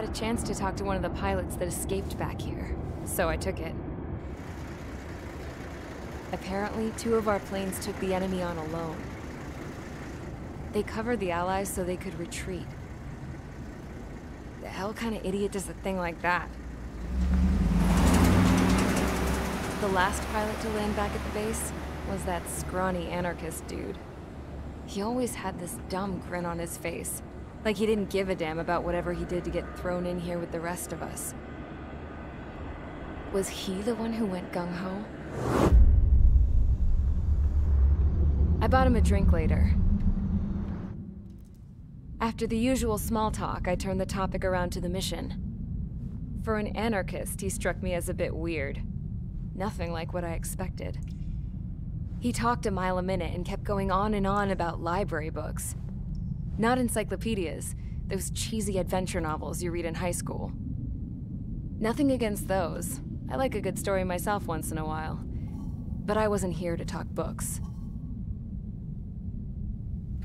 a chance to talk to one of the pilots that escaped back here, so I took it. Apparently, 2 of our planes took the enemy on alone. They covered the Allies so they could retreat. The hell kind of idiot does a thing like that? The last pilot to land back at the base was that scrawny anarchist dude. He always had this dumb grin on his face, like he didn't give a damn about whatever he did to get thrown in here with the rest of us. Was he the one who went gung-ho? I bought him a drink later. After the usual small talk, I turned the topic around to the mission. For an anarchist, he struck me as a bit weird. Nothing like what I expected. He talked a mile a minute and kept going on and on about library books. Not encyclopedias, those cheesy adventure novels you read in high school. Nothing against those. I like a good story myself once in a while. But I wasn't here to talk books.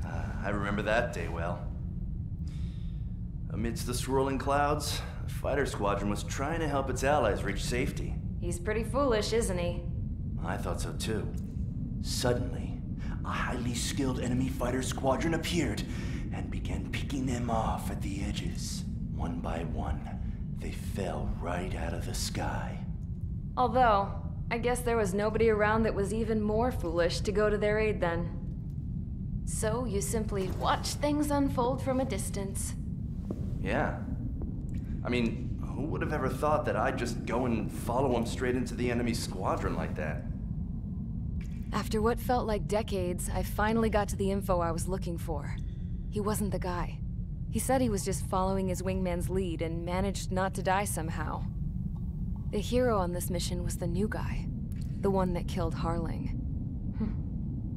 I remember that day well. Amidst the swirling clouds, a fighter squadron was trying to help its allies reach safety. He's pretty foolish, isn't he? I thought so too. Suddenly, a highly skilled enemy fighter squadron appeared and began picking them off at the edges. One by one, they fell right out of the sky. Although, I guess there was nobody around that was even more foolish to go to their aid then. So you simply watch things unfold from a distance. Yeah. I mean, who would have ever thought that I'd just go and follow them straight into the enemy squadron like that? After what felt like decades, I finally got to the info I was looking for. He wasn't the guy. He said he was just following his wingman's lead and managed not to die somehow. The hero on this mission was the new guy. The one that killed Harling.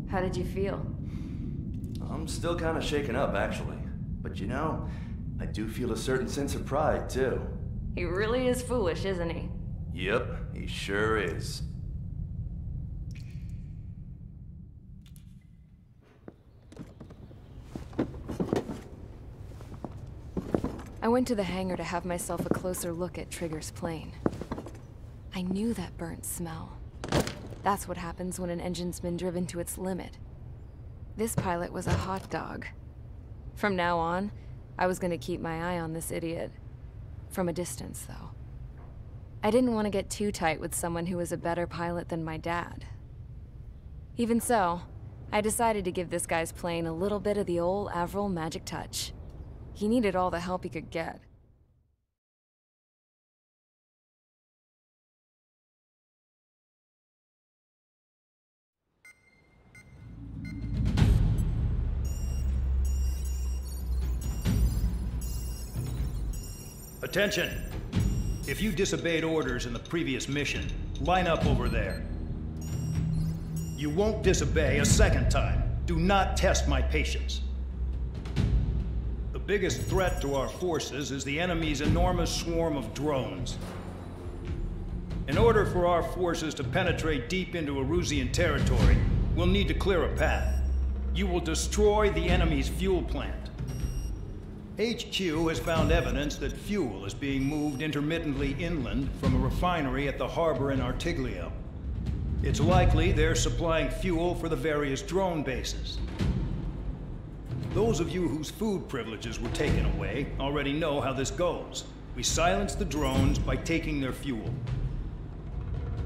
How did you feel? I'm still kind of shaken up, actually. But you know, I do feel a certain sense of pride, too. He really is foolish, isn't he? Yep, he sure is. I went to the hangar to have myself a closer look at Trigger's plane. I knew that burnt smell. That's what happens when an engine's been driven to its limit. This pilot was a hot dog. From now on, I was gonna keep my eye on this idiot. From a distance, though. I didn't want to get too tight with someone who was a better pilot than my dad. Even so, I decided to give this guy's plane a little bit of the old Avril magic touch. He needed all the help he could get. Attention! If you disobeyed orders in the previous mission, line up over there. You won't disobey a second time. Do not test my patience. The biggest threat to our forces is the enemy's enormous swarm of drones. In order for our forces to penetrate deep into Erusian territory, we'll need to clear a path. You will destroy the enemy's fuel plant. HQ has found evidence that fuel is being moved intermittently inland from a refinery at the harbor in Artiglio. It's likely they're supplying fuel for the various drone bases. Those of you whose food privileges were taken away already know how this goes. We silence the drones by taking their fuel.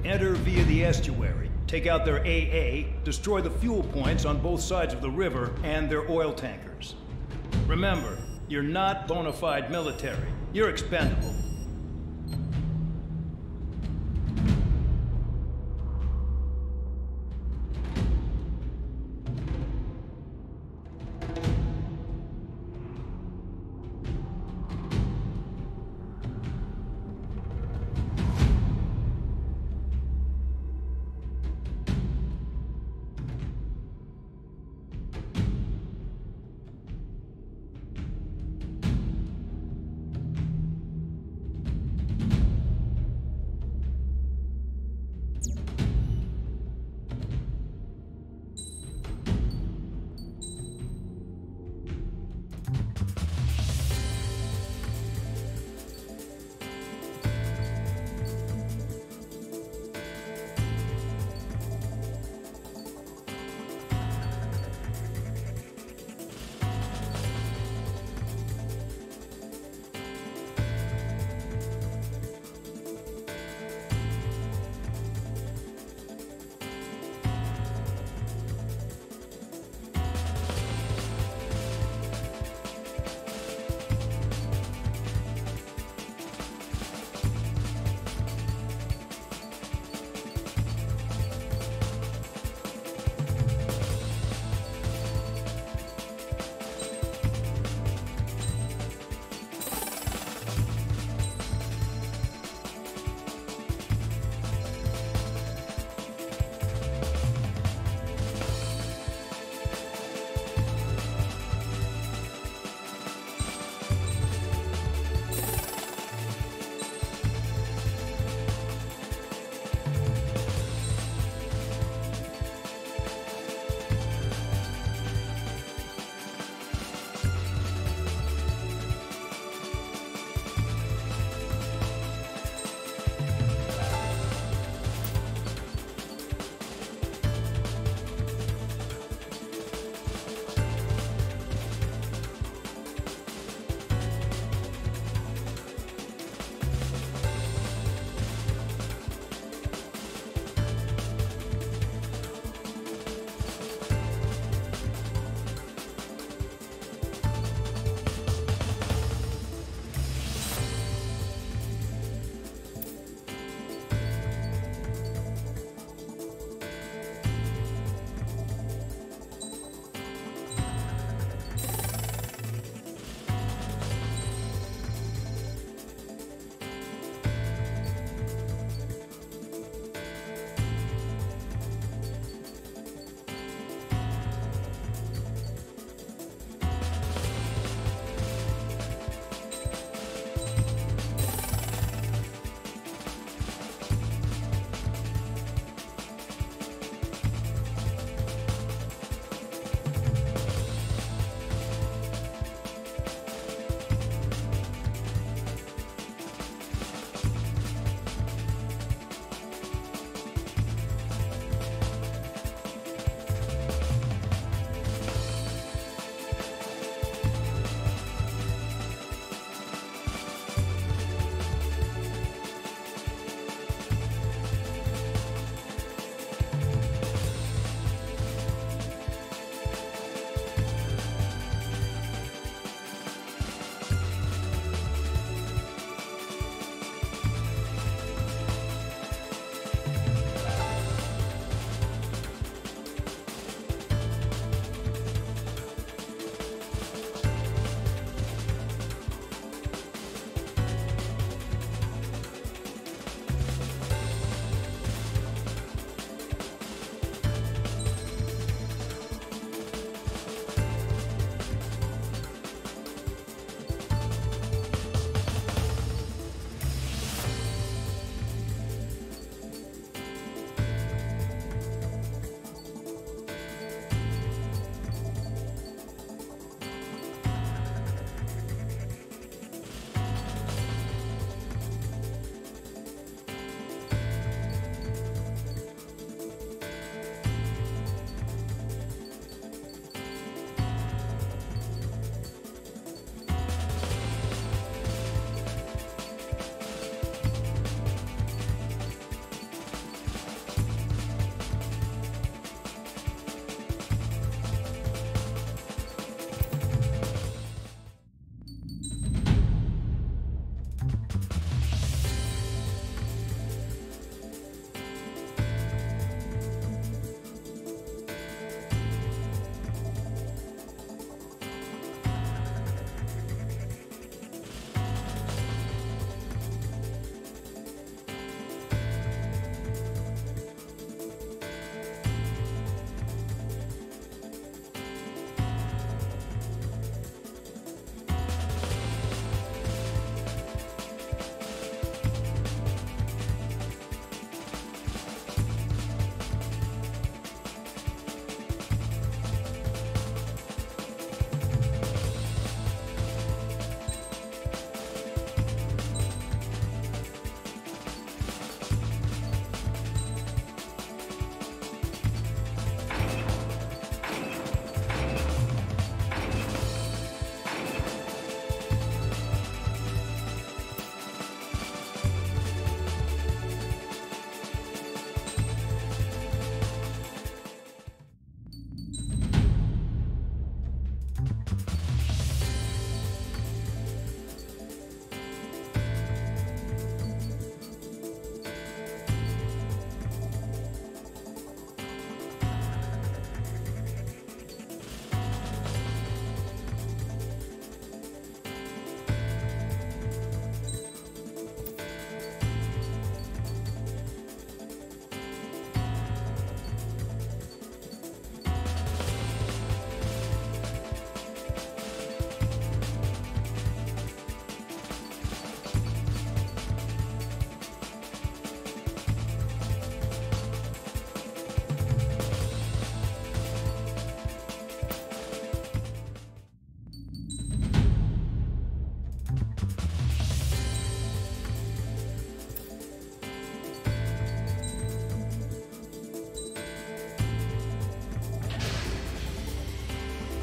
Enter via the estuary, take out their AA, destroy the fuel points on both sides of the river and their oil tankers. Remember, you're not bona fide military. You're expendable.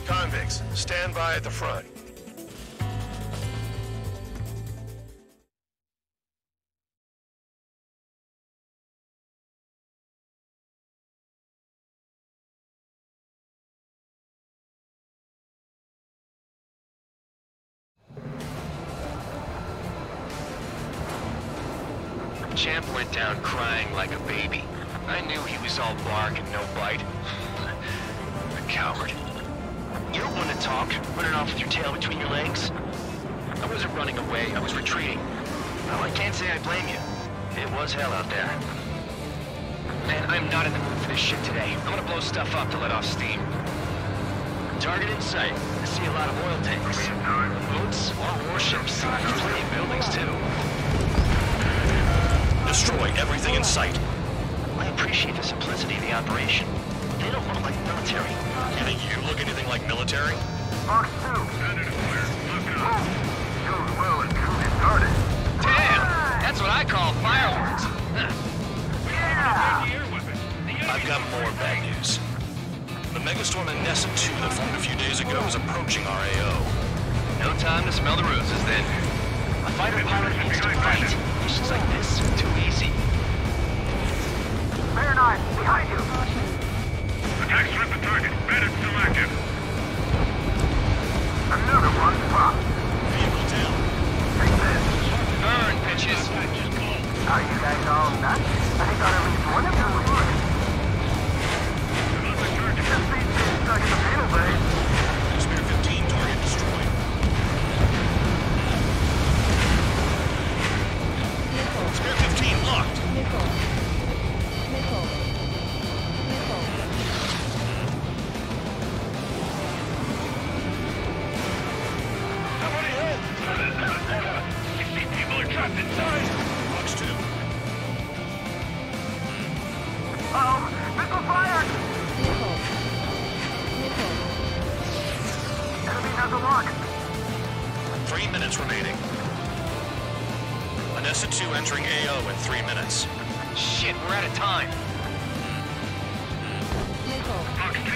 Convicts, stand by at the front. Champ went down crying like a baby. I knew he was all bark and no bite. A coward. You don't want to talk, running off with your tail between your legs. I wasn't running away, I was retreating. Well, I can't say I blame you. It was hell out there. Man, I'm not in the mood for this shit today. I'm gonna blow stuff up to let off steam. Target in sight. I see a lot of oil tanks. Boats, warships, plenty of buildings too. Destroy everything in sight. I appreciate the simplicity of the operation. They don't look like military. You think you look anything like military? Box 2. Shoot well and shoot it started. Damn! That's what I call fireworks. Huh. Yeah! I've got more bad news. The megastorm Annette 2 that formed a few days ago is approaching our AO. No time to smell the roses then. A fighter pilot needs to fight. Missions like this are too easy. Bear 9, behind you! Attack stripped the target. Bandit still active. Another one dropped. Vehicle down. Take this. Burn, bitches. Are you guys all nuts? I thought at least one of you was working. Just these things stuck in the panel bay. Spear 15 target destroyed. Spear 15 locked. Somebody help! These people are trapped inside! Box 2. Uh-oh! Missile fire! Enemy has a lock. 3 minutes remaining. Annette 2 entering AO in 3 minutes. Shit, we're out of time. Box 2!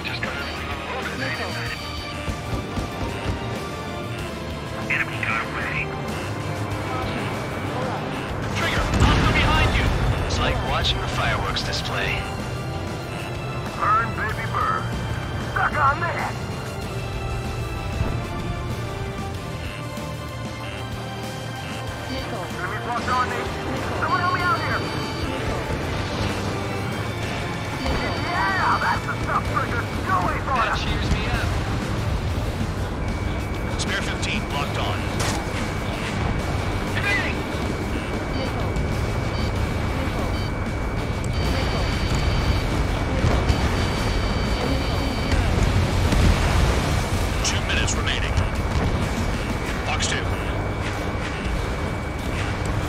Just got enemy got away. Trigger, I'll go behind you. It's like watching a fireworks display. Burn, baby, burn. Stuck on that. Enemies locked on me. Someone help me out here. Yeah, that's the stuff, Trigger. Go away for That it. cheers me up. Spear 15 locked on. Evading! 2 minutes remaining. Box 2.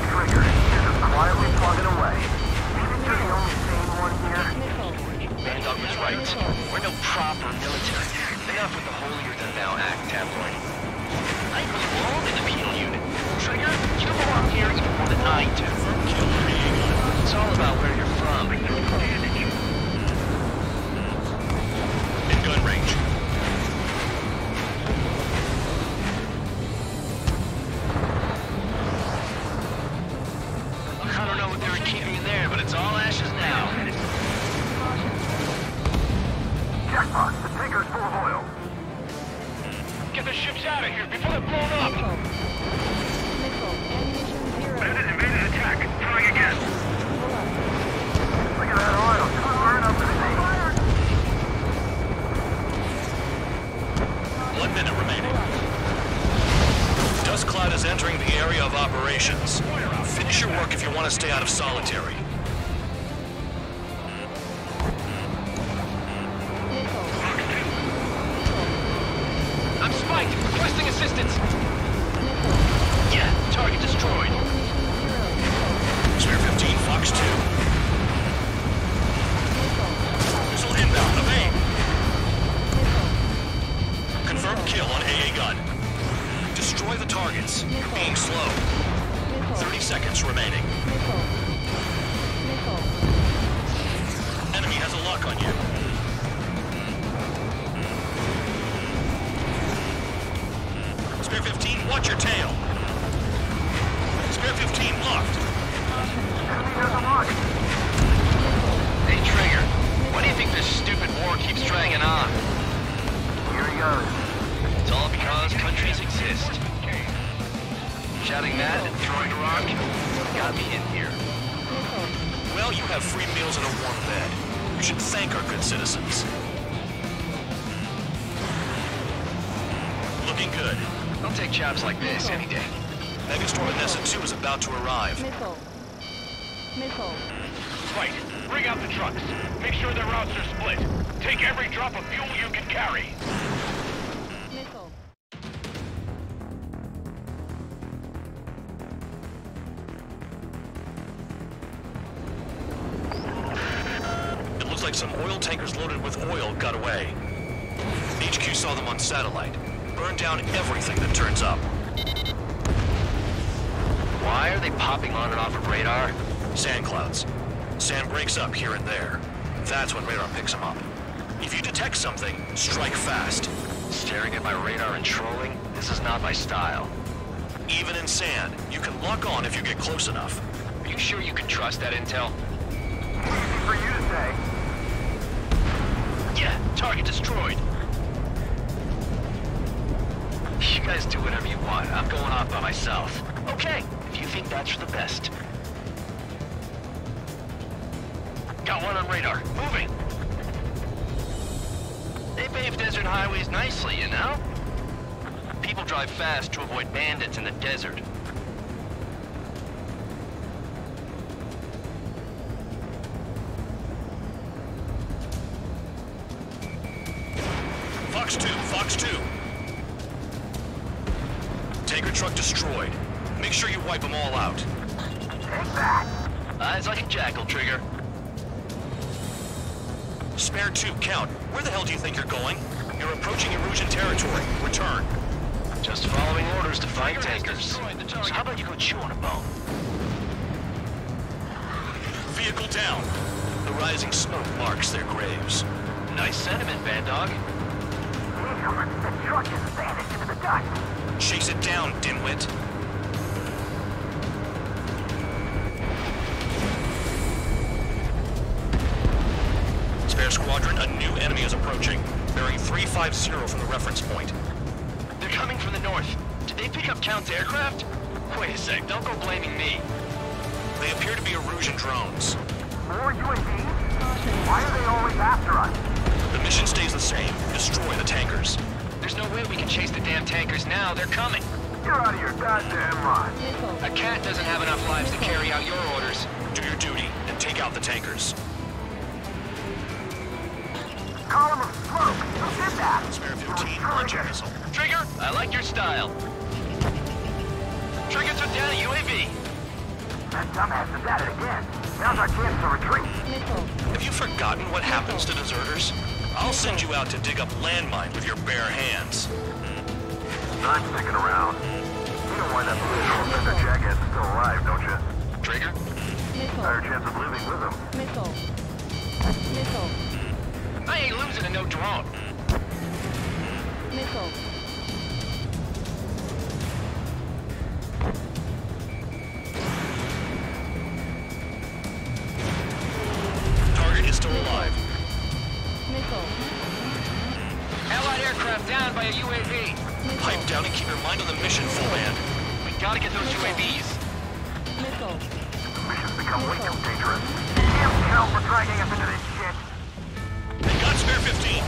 Trigger, you're just quietly have free meals and a warm bed. You should thank our good citizens. Looking good. I'll take jobs like this any day. Megastorm Annette 2 is about to arrive. Missile. Missile. Right. Bring out the trucks. Make sure their routes are split. Take every drop of fuel you can carry. Missile. It looks like some oil tankers loaded with oil got away. HQ saw them on satellite. Burned down everything that turns up. Why are they popping on and off of radar? Sand clouds. Sand breaks up here and there. That's when radar picks them up. If you detect something, strike fast. Staring at my radar and trolling? This is not my style. Even in sand, you can lock on if you get close enough. Are you sure you can trust that intel? Easy for you to say. Yeah, target destroyed. You guys do whatever you want. I'm going off by myself. Okay, if you think that's for the best. Got one on radar. Moving. They pave desert highways nicely, you know? People drive fast to avoid bandits in the desert. Fox 2, Fox 2. Tanker truck destroyed. Make sure you wipe them all out. Take that. Eyes like a jackal, Trigger. Spare 2, Count. Where the hell do you think you're going? You're approaching Erusian territory. Return. Just following orders to fight tankers. So how about you go chew on a bone? Vehicle down. The rising smoke marks their graves. Nice sentiment, Bad Dog. Damn, the truck is vanished into the dust. Chase it down, dimwit. Spare squadron, a new enemy is approaching. Bearing 350 from the reference point. They're coming from the north. Did they pick up Count's aircraft? Wait a sec, don't go blaming me. They appear to be Erusian drones. More UAVs? Why are they always after us? The mission stays the same. Destroy the tankers. There's no way we can chase the damn tankers now. They're coming. You're out of your goddamn mind. A cat doesn't have enough lives to carry out your orders. Do your duty and take out the tankers. Column of smoke. Who did that? Spare 15, launching missile. Trigger, I like your style. Trigger took down a UAV. That dumbass is at it again. Now's our chance to retreat. Have you forgotten what happens to deserters? I'll send you out to dig up landmine with your bare hands. I'm sticking around. You know why that political offender jackass is still alive, don't you? Trigger? Higher chance of living with him. Missile. Missile. I ain't losing to no drone. Missile. Target is still alive. Missile. Allied aircraft down by a UAV. Pipe down and keep your mind on the mission, full man. We gotta get those UAVs. Missile. Mission's become way too dangerous. Damn hell for dragging us into this shit. They got spare 15.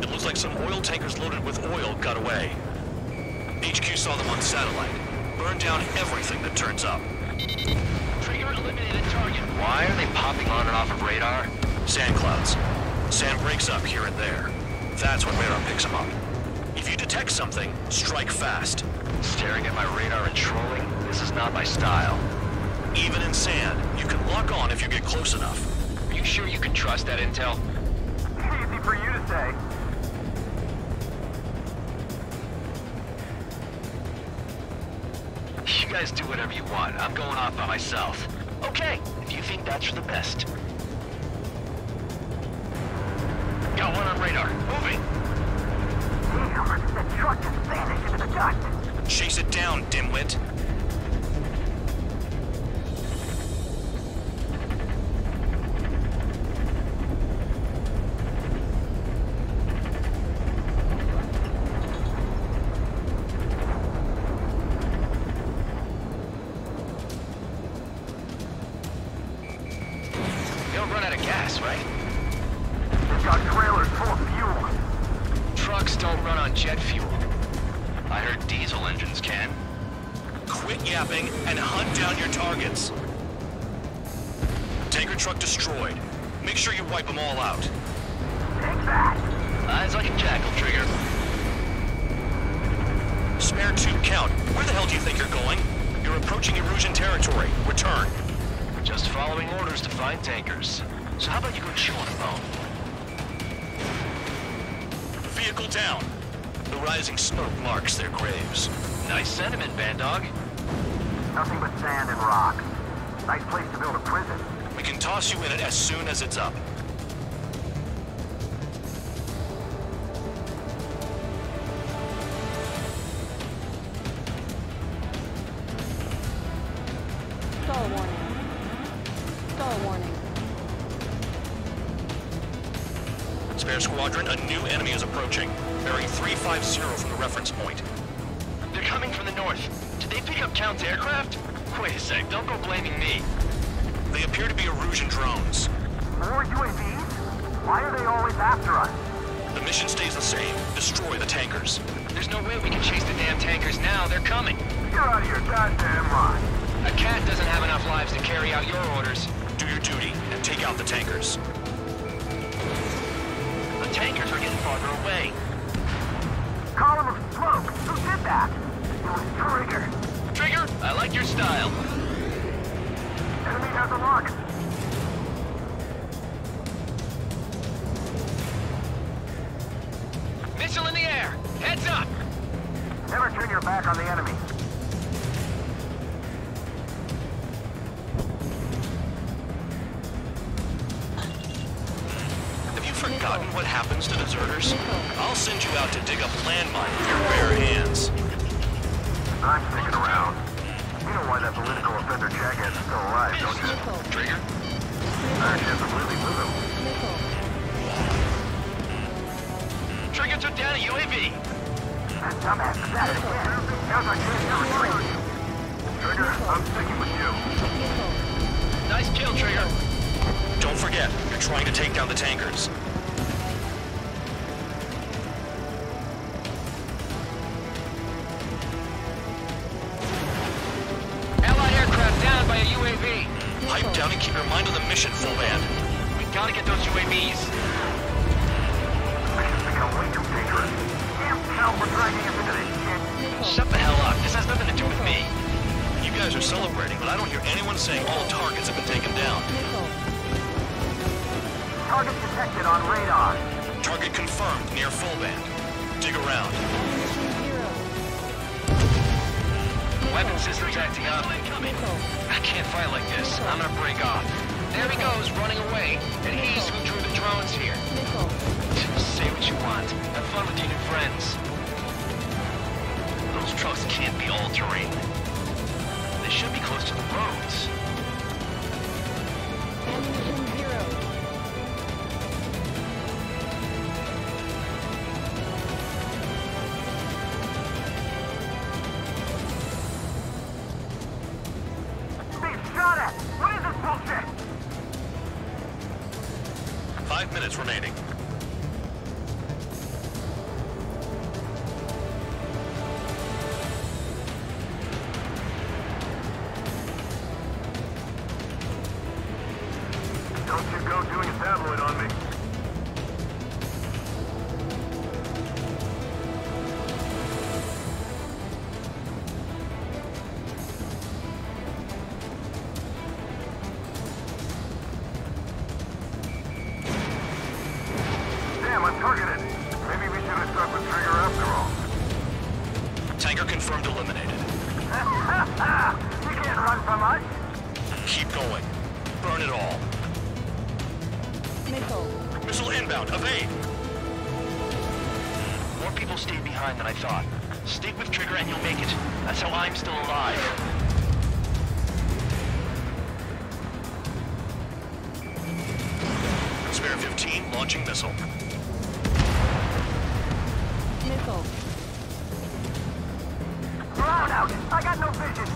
It looks like some oil tankers loaded with oil got away. HQ saw them on satellite. Burned down everything that turns up. Trigger eliminated target. Why are they popping on and off of radar? Sand clouds. Sand breaks up here and there. That's when radar picks them up. If you detect something, strike fast. Staring at my radar and trolling? This is not my style. Even in sand, you can lock on if you get close enough. Are you sure you can trust that intel? Easy for you to say. You guys do whatever you want. I'm going off by myself. Okay, if you think that's for the best. Got one on radar. Moving. Damn, that truck just vanished into the dust. Chase it down, dimwit. jet fuel. I heard diesel engines can. Quit yapping and hunt down your targets. Tanker truck destroyed. Make sure you wipe them all out. Take that! Eyes like a jackal, Trigger. Spare tube count. Where the hell do you think you're going? You're approaching Erusian territory. Return. Just following orders to find tankers. So how about you go chew on a bone? Vehicle down. The rising smoke marks their graves. Nice sentiment, Bad Dog. Nothing but sand and rock. Nice place to build a prison. We can toss you in it as soon as it's up. Stall warning. Stall warning. Spare squadron, a new enemy is approaching. Bearing 350 from the reference point. They're coming from the north. Did they pick up Count's aircraft? Wait a sec, don't go blaming me. They appear to be Erusian drones. More UAVs? Why are they always after us? The mission stays the same. Destroy the tankers. There's no way we can chase the damn tankers now. They're coming. You're out of your goddamn mind. A cat doesn't have enough lives to carry out your orders. Do your duty and take out the tankers. The tankers are getting farther away. Column of smoke. Who did that? It was Trigger. Trigger, I like your style. Enemy has a mark. Missile in the air. Heads up. Never turn your back on the enemy. Have you forgotten what happens to deserters? I'll send you out to dig up landmine with your bare hands. I'm sticking around. You know why that political offender jackass is still alive, don't you? Trigger. I have to really move him. Trigger took down a UAV. That dumbass is at it again. Now's our chance to retreat. Trigger, I'm sticking with you. Nice kill, Trigger. Don't forget, you're trying to take down the tankers. Allied aircraft down by a UAV. Pipe down and keep your mind on the mission, full band. We gotta get those UAVs. This has become way too dangerous. Damn hell, we're dragging us into this shit. Shut the hell up. This has nothing to do with me. You guys are celebrating, but I don't hear anyone saying all targets have been taken down. Target detected on radar. Target confirmed near full band. Dig around. Weapon systems acting up. I can't fight like this. I'm gonna break off. There he goes, running away. And he's who drew the drones here. Say what you want. Have fun with your new friends. Those trucks can't be all-terrain. They should be close to the roads. Ammunition 0. Being shot at! What is this bullshit? 5 minutes remaining. Don't you go doing a tabloid on me. Damn, I'm targeted. Maybe we should have stuck with Trigger after all. Tanker confirmed eliminated. You can't run from us. Keep going. Burn it all. Missile. Missile inbound. Evade. More people stayed behind than I thought. Stick with Trigger and you'll make it. That's how I'm still alive. Spare 15, launching missile. Missile. Ground out! I got no vision!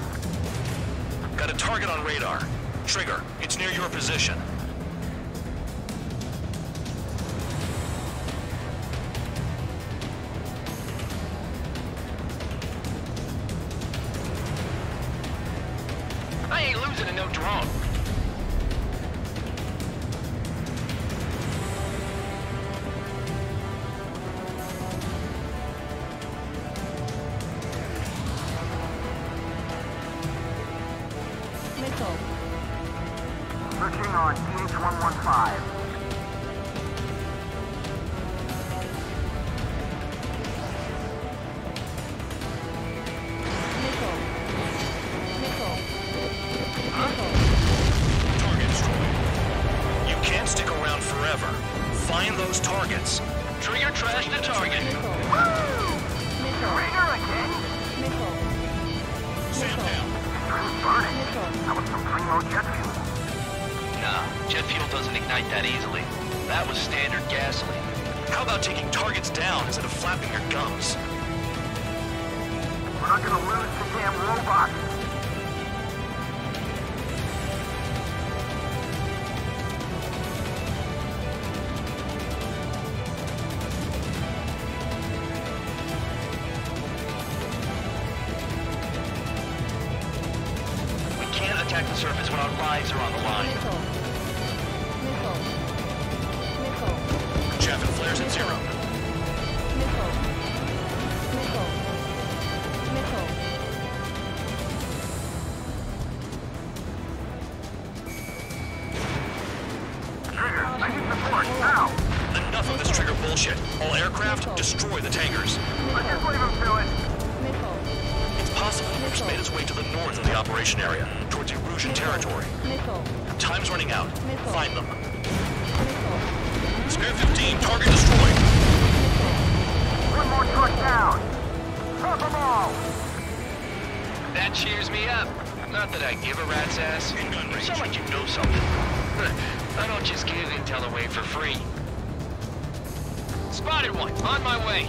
Got a target on radar. Trigger, it's near your position. wrong drone. Missile. Searching on DH-115. Target destroyed. You can't stick around forever. Find those targets. Trigger trash the target. Trigger again? Stand down. Burning. That was some primo jet fuel. Nah, jet fuel doesn't ignite that easily. That was standard gasoline. How about taking targets down instead of flapping your gums? We're not gonna lose the damn robot. We can't attack the surface when our lives are on the line. Chaff and flares at 0. Trigger, I need support, now! Enough of this trigger bullshit. All aircraft, destroy the tankers. Let's just leave him to it. It's possible it's made its way to the north of the operation area, towards Erusian territory. Time's running out. Find them. Spare 15, target destroyed. One more truck down. Stop them all! That cheers me up. Not that I give a rat's ass. In gun You range. sound like you know something. I don't just give intel away for free. Spotted one, on my way.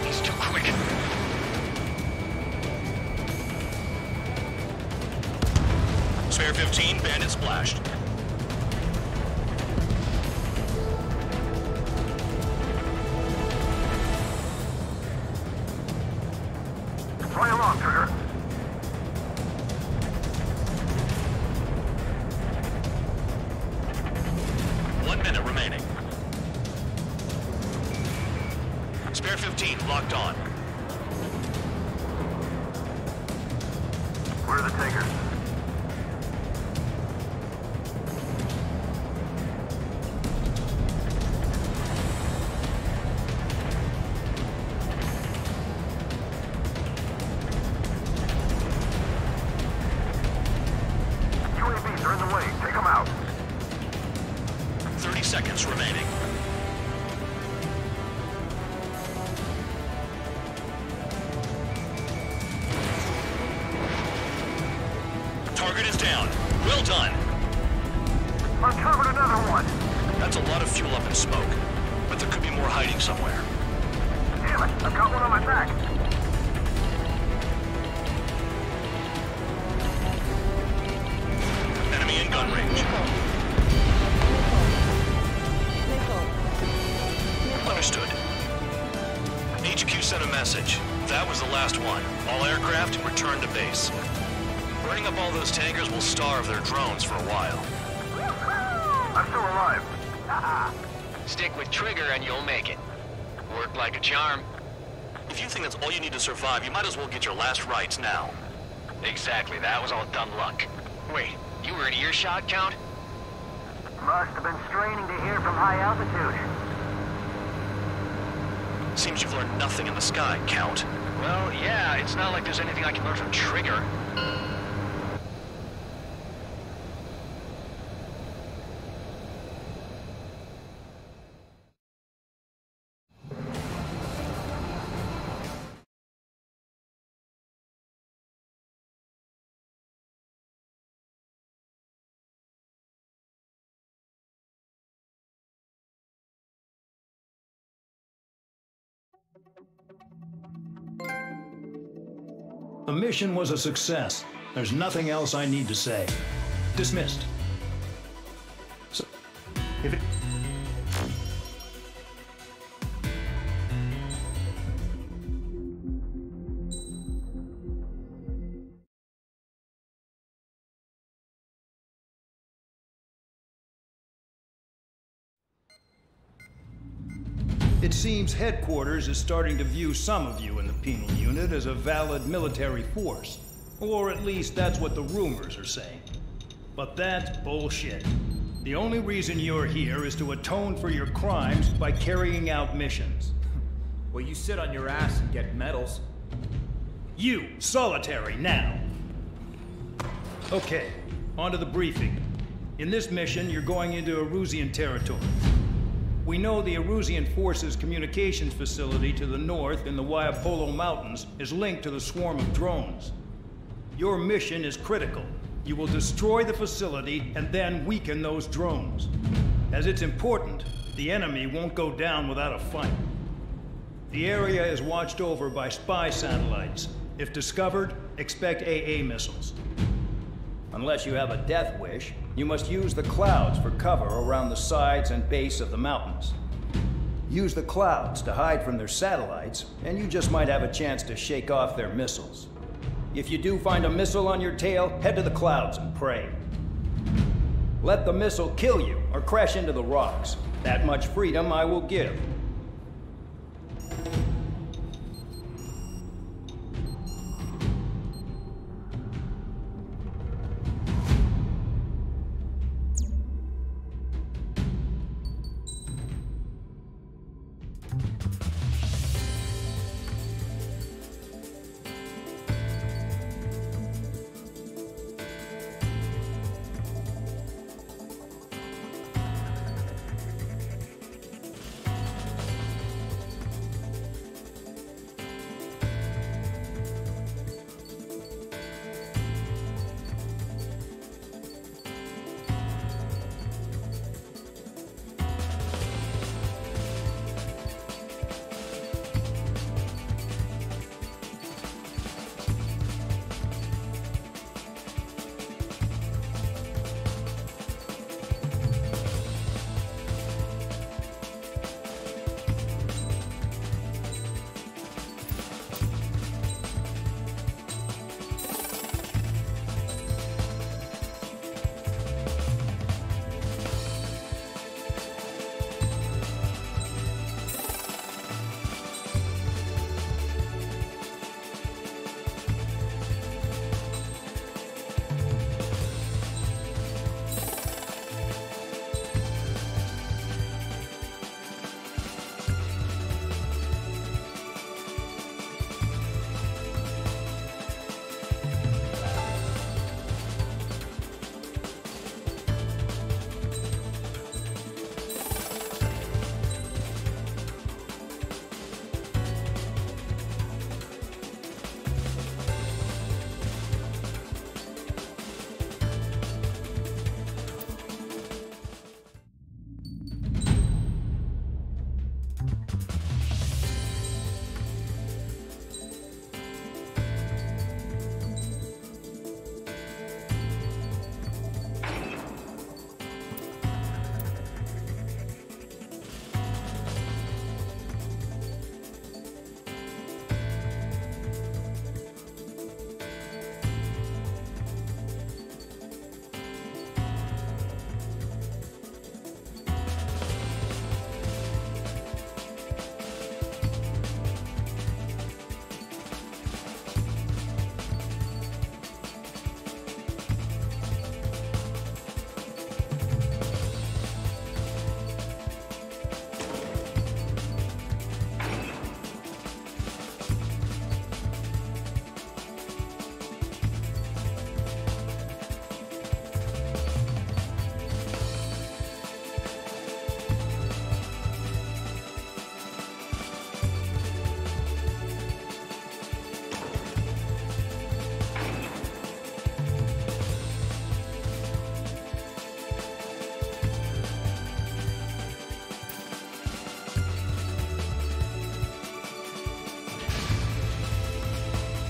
He's too quick. Spare 15, bandit splashed. Play along, Trigger. Minute remaining. Spare 15, locked on. Where are the tankers? UAVs are in the way. Take them out. 30 seconds remaining. Target is down. Well done. Uncovered another one. That's a lot of fuel up in smoke, but there could be more hiding somewhere. Damn it, I've got one on my back. Enemy in gun range. Understood. HQ sent a message. That was the last one. All aircraft, return to base. Burning up all those tankers will starve their drones for a while. I'm still alive. Stick with Trigger and you'll make it. Worked like a charm. If you think that's all you need to survive, you might as well get your last rites now. Exactly, that was all dumb luck. Wait, you were in earshot, Count? Must have been straining to hear from high altitude. Seems you've learned nothing in the sky, Count. Well, yeah, it's not like there's anything I can learn from Trigger. The mission was a success. There's nothing else I need to say. Dismissed. So, if it... It seems headquarters is starting to view some of you in the penal unit as a valid military force. Or at least that's what the rumors are saying. But that's bullshit. The only reason you're here is to atone for your crimes by carrying out missions. Well, you sit on your ass and get medals. You, solitary, now! Okay, on to the briefing. In this mission, you're going into Erusian territory. We know the Erusian Forces communications facility to the north in the Waiapolo Mountains is linked to the swarm of drones. Your mission is critical. You will destroy the facility and then weaken those drones. As it's important, the enemy won't go down without a fight. The area is watched over by spy satellites. If discovered, expect AA missiles. Unless you have a death wish, you must use the clouds for cover around the sides and base of the mountains. Use the clouds to hide from their satellites, and you just might have a chance to shake off their missiles. If you do find a missile on your tail, head to the clouds and pray. Let the missile kill you or crash into the rocks. That much freedom I will give.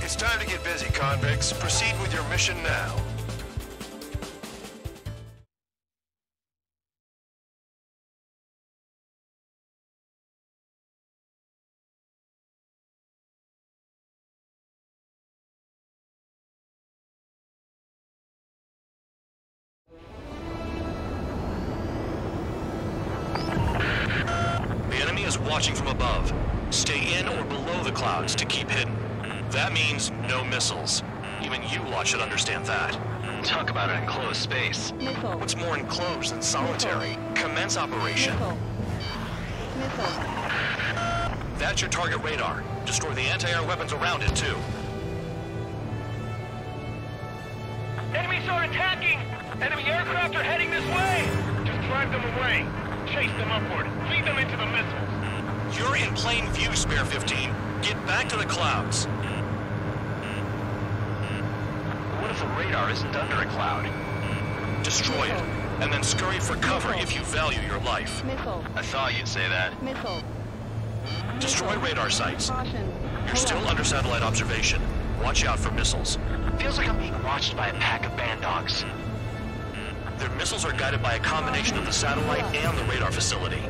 It's time to get busy, convicts. Proceed with your mission now. The enemy is watching from above. Stay in or below the clouds to keep hidden. That means no missiles. Even you lot should understand that. Talk about an enclosed space. Missile. What's more enclosed than solitary? Commence operation. Missile. That's your target radar. Destroy the anti-air weapons around it, too. Enemies are attacking! Enemy aircraft are heading this way! Just drive them away. Chase them upward. Feed them into the missiles. You're in plain view, Spare 15. Get back to the clouds. What if the radar isn't under a cloud? Destroy it, and then scurry for cover if you value your life. Missile. I thought you'd say that. Missile. Destroy radar sites. Caution. You're still under satellite observation. Watch out for missiles. Feels like I'm being watched by a pack of band dogs. Their missiles are guided by a combination of the satellite and the radar facility.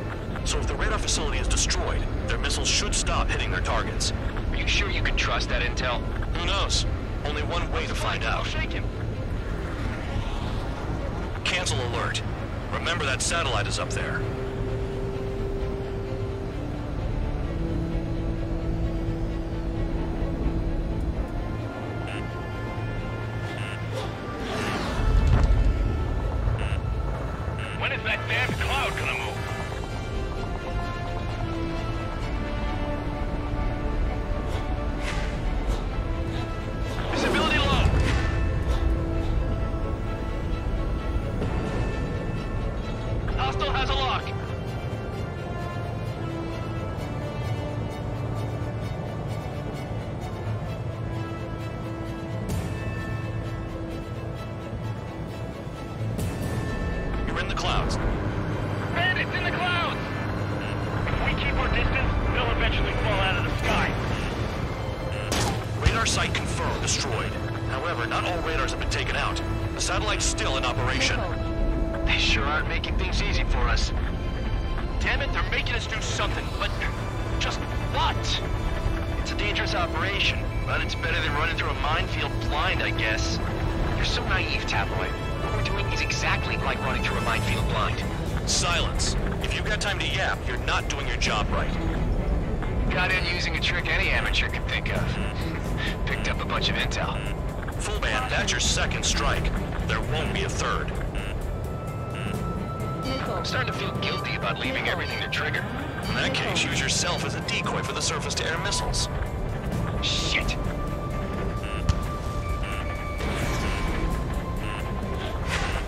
So if the radar facility is destroyed, their missiles should stop hitting their targets. Are you sure you can trust that intel? Who knows? Only one way to find out. Shake him. Cancel alert. Remember that satellite is up there. When is that damn cloud gonna move? Visibility low. Hostile has a lock. You're in the clouds. Bandits in the clouds! If we keep our distance, they'll eventually fall out of the sky. Radar site confirmed destroyed. However, not all radars have been taken out. The satellite's still in operation. They sure aren't making things easy for us. Damn it, they're making us do something, but just what? It's a dangerous operation, but it's better than running through a minefield blind, I guess. You're so naive, Tabloid. What we're doing is exactly like running through a minefield blind. Silence. If you've got time to yap, you're not doing your job right. Got in using a trick any amateur could think of. Picked up a bunch of intel. Full band, that's your second strike. There won't be a third. I'm starting to feel guilty about leaving everything to Trigger. In that case, use yourself as a decoy for the surface-to-air missiles. Shit.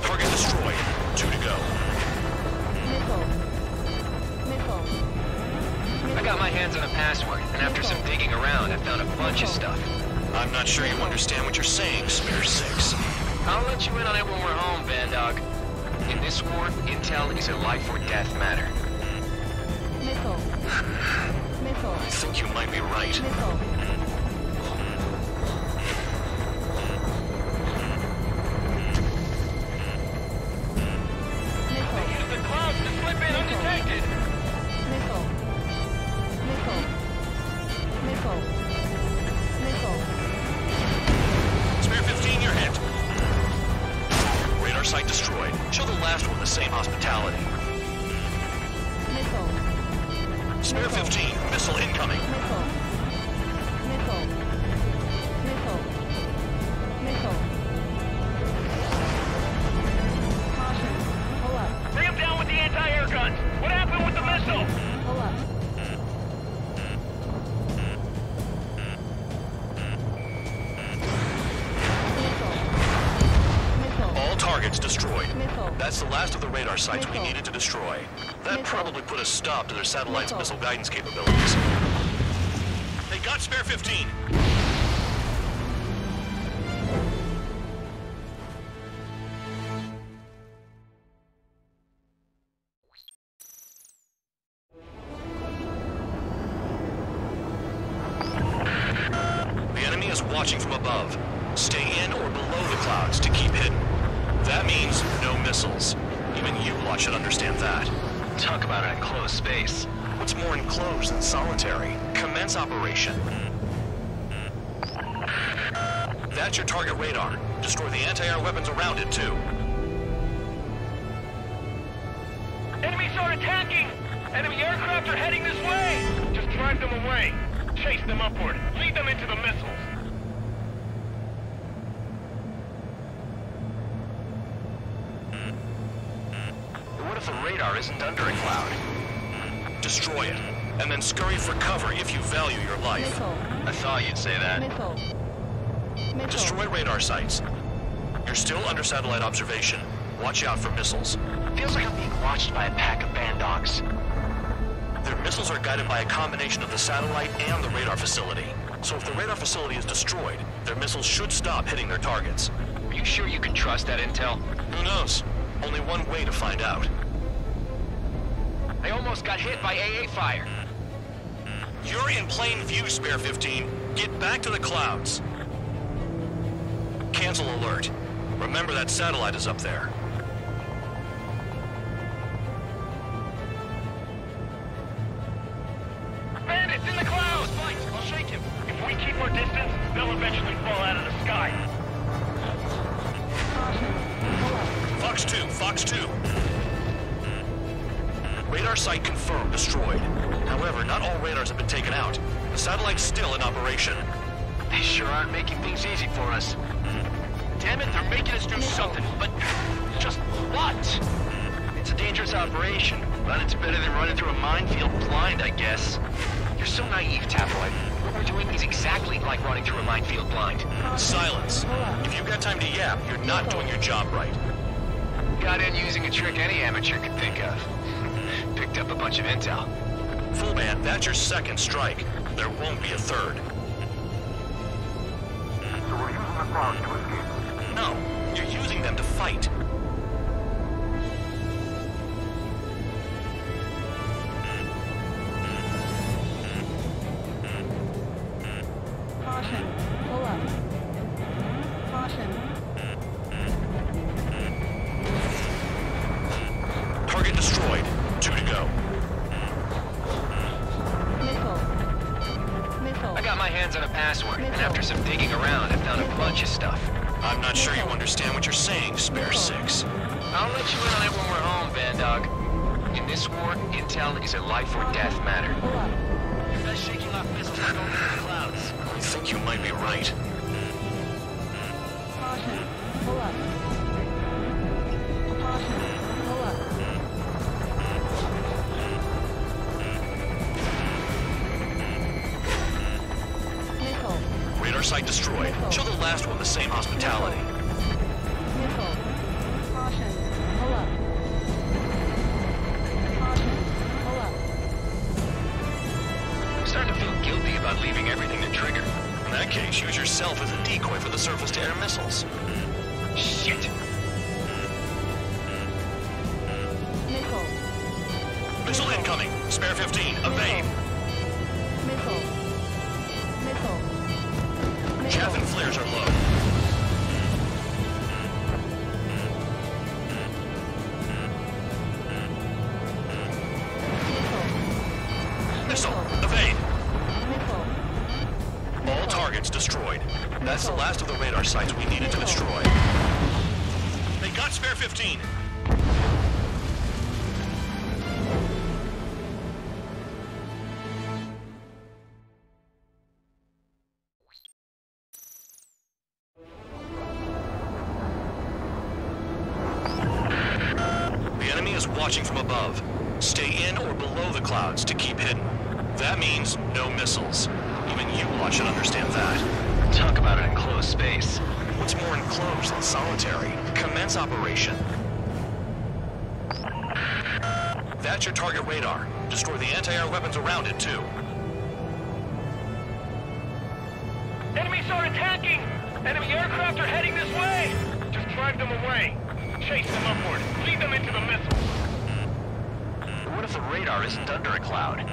Target destroyed. 2 to go. I got my hands on a password, and after some digging around, I found a bunch of stuff. I'm not sure you understand what you're saying, Spare 6. I'll let you in on it when we're home, Bandog. In this war, intel is a life or death matter. I think you might be right. Use the clouds to slip in undetected. Spare 15, you're hit. Radar site destroyed. Show the last one the same hospitality. Spare 15, missile incoming. Bring him down with the anti-air guns. What happened with the missile? All targets destroyed. That's the last of the radar sites we needed to destroy. That probably put a stop to their satellite's missile guidance capabilities. They got Spare 15. The enemy is watching from above. Stay in or below the clouds to keep hidden. That means no missiles. Even you lot should understand that. Talk about an enclosed space. What's more enclosed than solitary? Commence operation. That's your target radar. Destroy the anti-air weapons around it, too. Enemies are attacking! Enemy aircraft are heading this way! away. Chase them upward. Lead them into the missiles. What if the radar isn't under a cloud? Destroy it, and then scurry for cover if you value your life. Missile. I thought you'd say that. Missile. Missile. Destroy radar sites. You're still under satellite observation. Watch out for missiles. Feels like I'm being watched by a pack of band dogs. Their missiles are guided by a combination of the satellite and the radar facility. So if the radar facility is destroyed, their missiles should stop hitting their targets. Are you sure you can trust that intel? Who knows? Only one way to find out. I almost got hit by AA fire. You're in plain view, Spare 15. Get back to the clouds. Cancel alert. Remember that satellite is up there. Bandits in the clouds! Fight! I'll shake him. If we keep our distance, they'll eventually fall out of the sky. Fox 2, Fox 2. Radar site confirmed destroyed. However, not all radars have been taken out. The satellite's still in operation. They sure aren't making things easy for us. Damn it, they're making us do something, but just what? It's a dangerous operation, but it's better than running through a minefield blind, I guess. You're so naive, Tabloid. What we're doing is exactly like running through a minefield blind. Silence. If you've got time to yap, you're not doing your job right. Got in using a trick any amateur could think of. Picked up a bunch of intel. Full man, that's your second strike. There won't be a third. So we're using the clouds to escape. No, you're using them to fight. Caution. Pull up. Caution. Target destroyed. 2 to go. Missile. Missile. I got my hands on a password, and after some digging around, I found a bunch of stuff. I'm not sure you understand what you're saying, Spare 6. I'll let you in on it when we're home, Bandog. In this war, intel is a life or death matter. Pull up. You're not shaking off missiles going through the clouds. I think you might be right. Caution. Pull up. Caution. Pull up. Missile. Radar site destroyed. Show the last one the same hospitality. Missile. Caution. Pull up. Caution. Pull up. I'm starting to feel guilty about leaving everything to Trigger. In that case, use yourself as a decoy for the surface-to-air missiles. Shit! Missile. Missile incoming. Spare 15. Evade. Missile. Missile. Chaff and flares are low. Missile. Evade. Missile. All targets destroyed. That's the last of the radar sites we needed to destroy. They got Spare 15. The enemy is watching from above. Stay in or below the clouds to keep hidden. That means no missiles. Even you lot should understand that. Talk about an enclosed space. What's more enclosed than solitary? Commence operation. That's your target radar. Destroy the anti-air weapons around it, too. Enemies are attacking! Enemy aircraft are heading this way! Just drive them away. Chase them upward. Lead them into the missiles. What if the radar isn't under a cloud?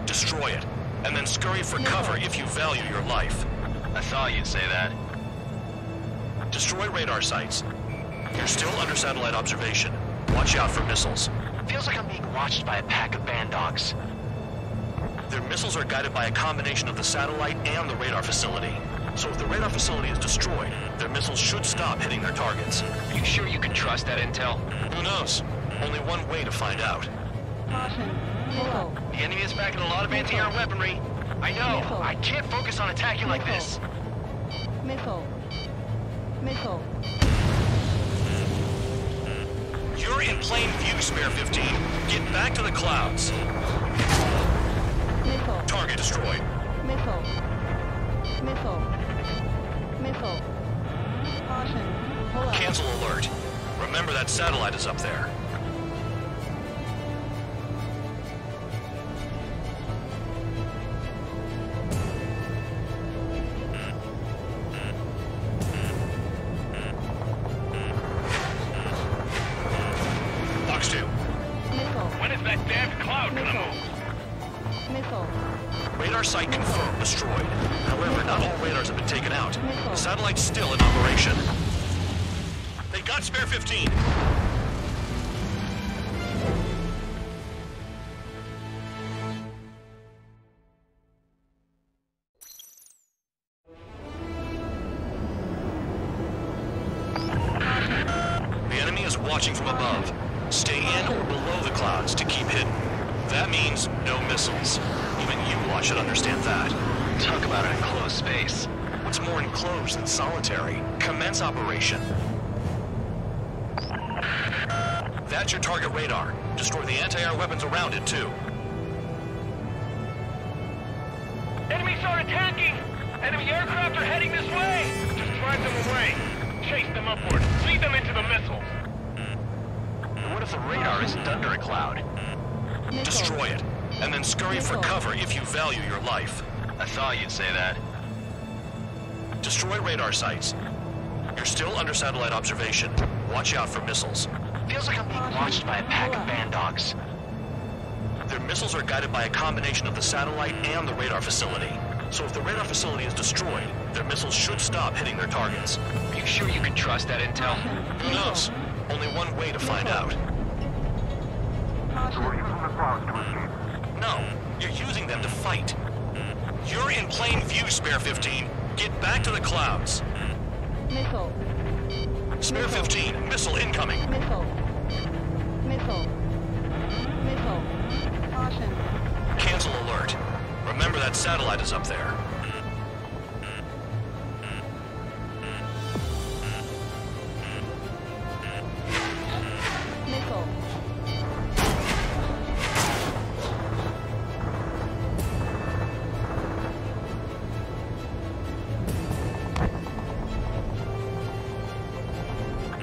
Destroy it, and then scurry for cover if you value your life. I thought you'd say that. Destroy radar sites. You're still under satellite observation. Watch out for missiles. Feels like I'm being watched by a pack of band dogs. Their missiles are guided by a combination of the satellite and the radar facility. So if the radar facility is destroyed, their missiles should stop hitting their targets. Are you sure you can trust that intel? Who knows? Only one way to find out. Caution. Missile. The enemy is packing a lot of anti-air weaponry. I know. Missile. I can't focus on attacking like this. Missile. Missile. You're in plain view, Spare 15. Get back to the clouds. Missile. Target destroyed. Missile. Missile. Missile. Caution. Pull up. Cancel alert. Remember that satellite is up there. Box 2. Missile. When is that damned cloud gonna Missile. move? Missile. Radar site confirmed destroyed. However, not all radars have been taken out. Missile. The satellite's still in operation. They got Spare 15. The enemy is watching from above. Stay in or below the clouds to keep hidden. That means no missiles. Even you lot should understand that. Talk about an enclosed space. What's more enclosed than solitary? Commence operation. That's your target radar. Destroy the anti-air weapons around it, too. Enemies are attacking! Enemy aircraft are heading this way! Just drive them away. Chase them upward. Lead them into the missiles. What if the radar isn't under a cloud? Missile. Destroy it, and then scurry for cover if you value your life. I thought you'd say that. Destroy radar sites. You're still under satellite observation. Watch out for missiles. Feels like I'm being watched by a pack of band dogs. Their missiles are guided by a combination of the satellite and the radar facility. So if the radar facility is destroyed, their missiles should stop hitting their targets. Are you sure you can trust that intel? Who knows? Only one way to find out. So we're using the clouds to escape. No, you're using them to fight. You're in plain view, Spare 15. Get back to the clouds. Missile. Spare 15, missile incoming. Missile. Missile. Missile. Caution. Cancel alert. Remember that satellite is up there. Missile.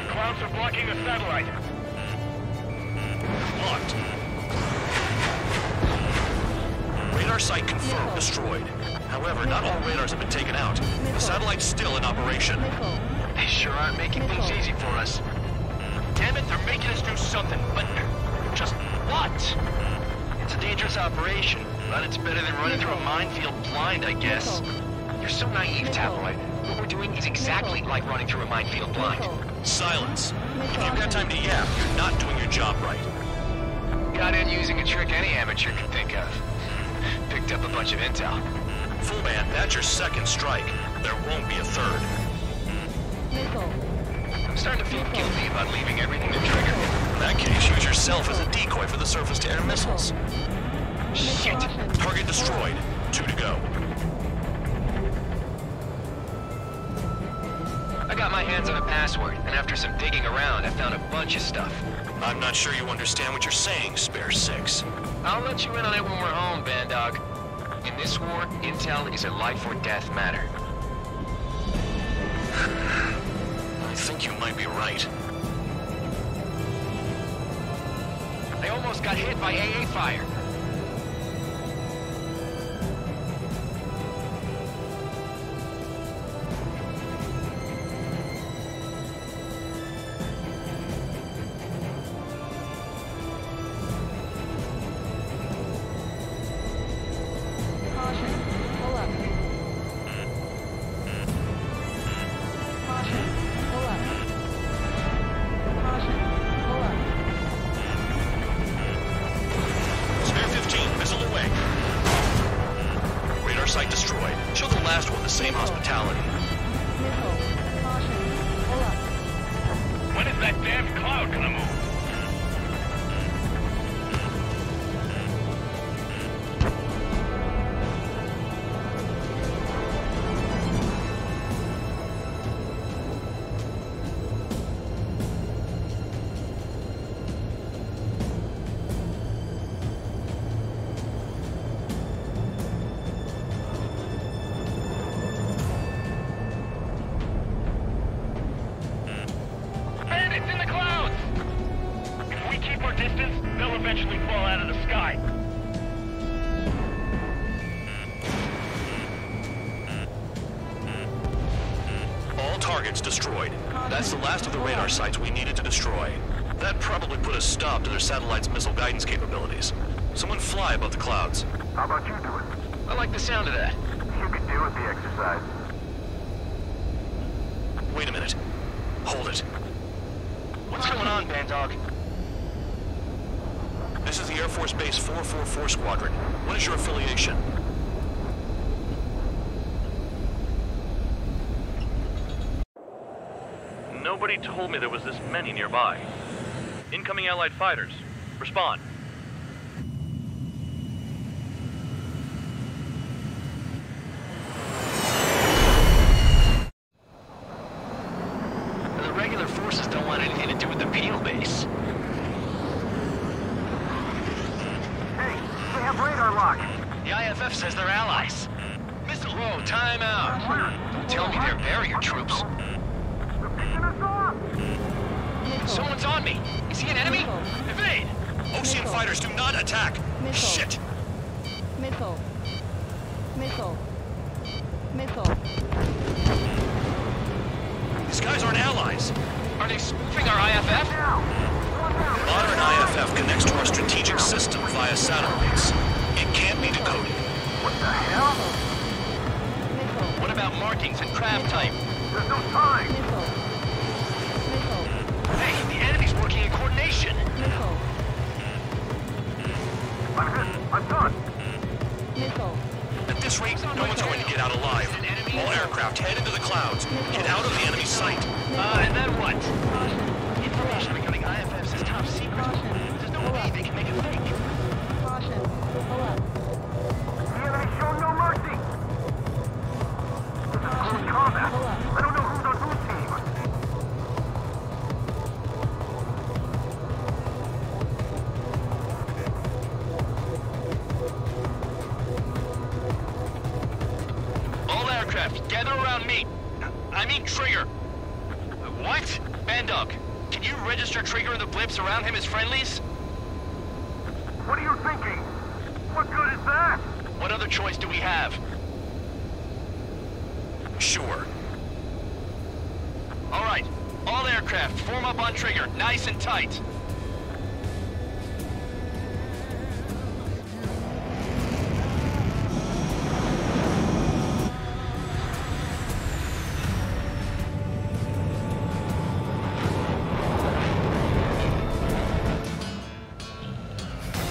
Clouds are blocking the satellite. Locked. Radar site confirmed destroyed. However, not all radars have been taken out. The satellite's still in operation. Missile. They sure aren't making things easy for us. Damn it, they're making us do something, but just what? It's a dangerous operation, but it's better than running through a minefield blind, I guess. You're so naive, Tabloid. What we're doing is exactly like running through a minefield blind. Silence. If you've got time to yap, you're not doing your job right. Got in using a trick any amateur can think of. Picked up a bunch of intel. Full band, that's your second strike. There won't be a third. Missile. I'm starting to feel guilty about leaving everything to Trigger. In that case, use yourself as a decoy for the surface-to-air missiles. Shit! Target destroyed. 2 to go. I got my hands on a password, and after some digging around, I found a bunch of stuff. I'm not sure you understand what you're saying, Spare 6. I'll let you in on it when we're home, Bandog. In this war, intel is a life or death matter. I think you might be right. I almost got hit by AA fire. Caution. Pull up. Caution. Pull up. Caution. Pull up. Spare 15, missile away. Radar site destroyed. Show the last one the same hospitality. Missile. Caution. Pull up. When is that damned cloud gonna move? targets destroyed. That's the last of the radar sites we needed to destroy. That probably put a stop to their satellite's missile guidance capabilities. Someone fly above the clouds. How about you do it? I like the sound of that. You could do with the exercise. Wait a minute. Hold it. What's going on, Bandog? This is the Air Force Base 444 Squadron. What is your affiliation? Nobody told me there was this many nearby. Incoming Allied fighters. Respond. The regular forces don't want anything to do with the Peel base. Hey, they have radar lock. The IFF says they're allies. Mr. Whoa, time out. Don't tell me they're barrier troops. They're picking us off. Someone's on me. Is he an enemy? Evade! Ocean fighters do not attack! Missile. Shit! Missile. Missile. Missile. These guys aren't allies. Are they spoofing our IFF? Modern IFF connects to our strategic system via satellites. It can't be decoded. What the hell? Missile. What about markings and craft type? There's no time. Missile. Missile. Hey, the enemy's working in coordination. Missile. I'm hit. I'm done. Missile. At this rate, no one's going to get out alive. All aircraft head into the clouds. Get out of the enemy sight. And then what? Information regarding IFFs is top secret. There's no way they can make it fake. Caution. Pull up. The enemy show no mercy. This is close combat. I don't know who's on whose team. All aircraft, gather around me. I mean Trigger. What? Bandog, can you register Trigger and the blips around him as friendlies? What are you thinking? What good is that? What other choice do we have? Sure. All right, all aircraft, form up on Trigger, nice and tight.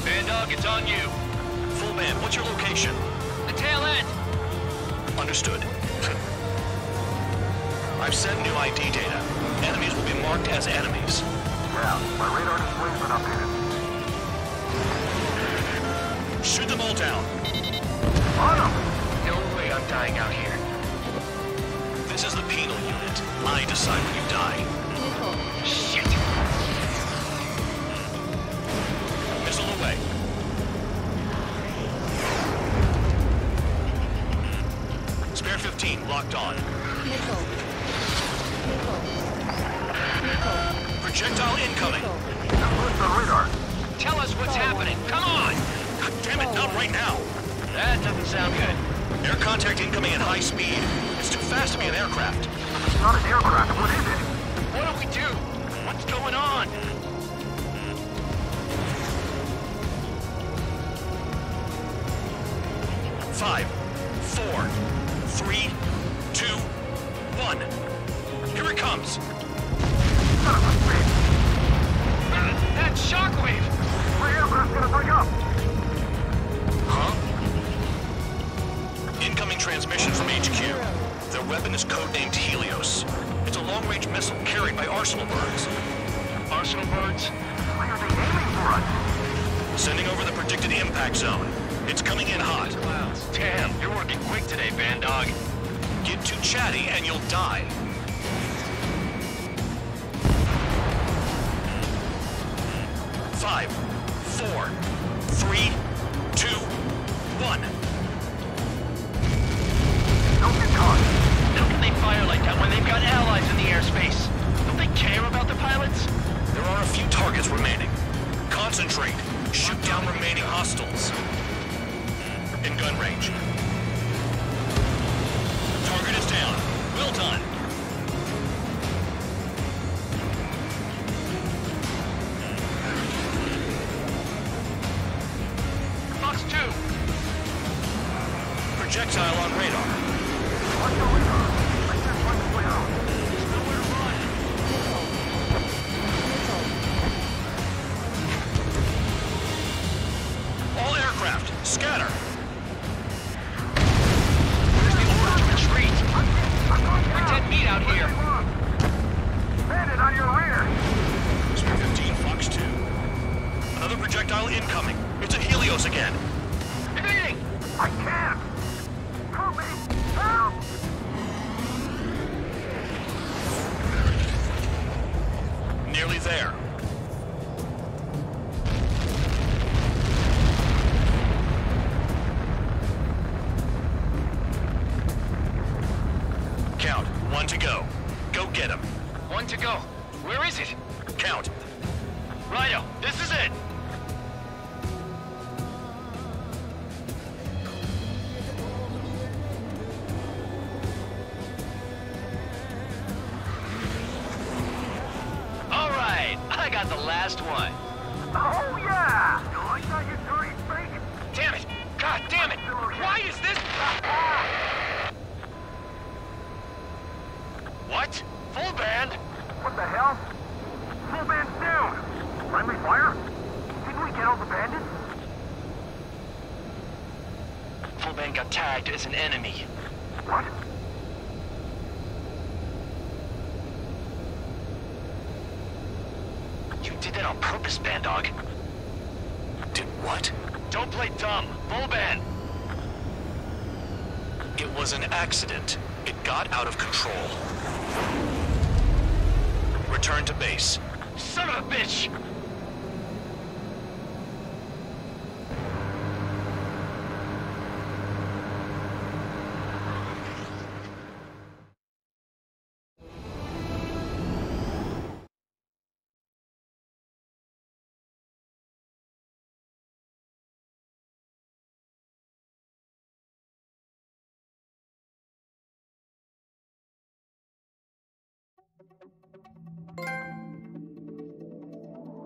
Bandog, it's on you. Full man, what's your location? The tail end. Understood. I've sent new ID data. Enemies will be marked as enemies. Yeah, my radar display's been updated. Shoot them all down. On them! No way I'm dying out here. This is the penal unit. I decide when you die. Shit. Missile away. Spare 15 locked on. Missile. Missile. Missile. Projectile incoming. Where's the radar? Tell us what's happening. Come on. God damn it, not right now. That doesn't sound good. Air contact incoming at high speed. It's too fast to be an aircraft. It's not an aircraft. What is it? What do we do? What's going on? Five, 4, 3, 2, 1. Here it comes. Son of a bitch! That shockwave! My aircraft's gonna break up! Huh? Incoming transmission from HQ. Their weapon is codenamed Helios. It's a long-range missile carried by Arsenal birds. Arsenal birds? Why are they aiming for us? Sending over the predicted impact zone. It's coming in hot. Clouds. Damn, you're working quick today, Bandog. Get too chatty and you'll die. Five, 4, 3, 2, 1. Don't get caught! How can they fire like that when they've got allies in the airspace? Don't they care about the pilots? There are a few targets remaining. Concentrate. Shoot down remaining hostiles. In gun range. Target is down. Well done. projectile on radar. What's going on? I can't find the way out. Nowhere to run. All aircraft, scatter. Where's the order to retreat? We're dead meat out here. Bandit on your rear. Speed 15, Fox 2. Another projectile incoming. It's a Helios again. Evading! I can't. Help me. Help. Nearly there. Count. 1 to go. Go get him. 1 to go. Where is it? Count. Rhino, this is it! All right, I got the last one. Oh, yeah. You like that, you dirty fake? Damn it! God damn it! Why is this... What? Full band? What the hell? Full band's down. Friendly fire? Didn't we get all the bandits? Full band got tagged as an enemy. What? You did that on purpose, Band Dog. Did what? Don't play dumb. Full band. It was an accident. It got out of control. Return to base. Son of a bitch!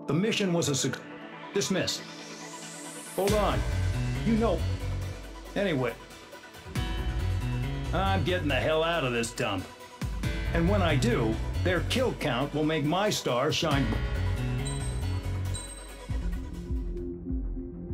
The mission was a success. Dismissed. Hold on. You know. Anyway. I'm getting the hell out of this dump. And when I do, their kill count will make my star shine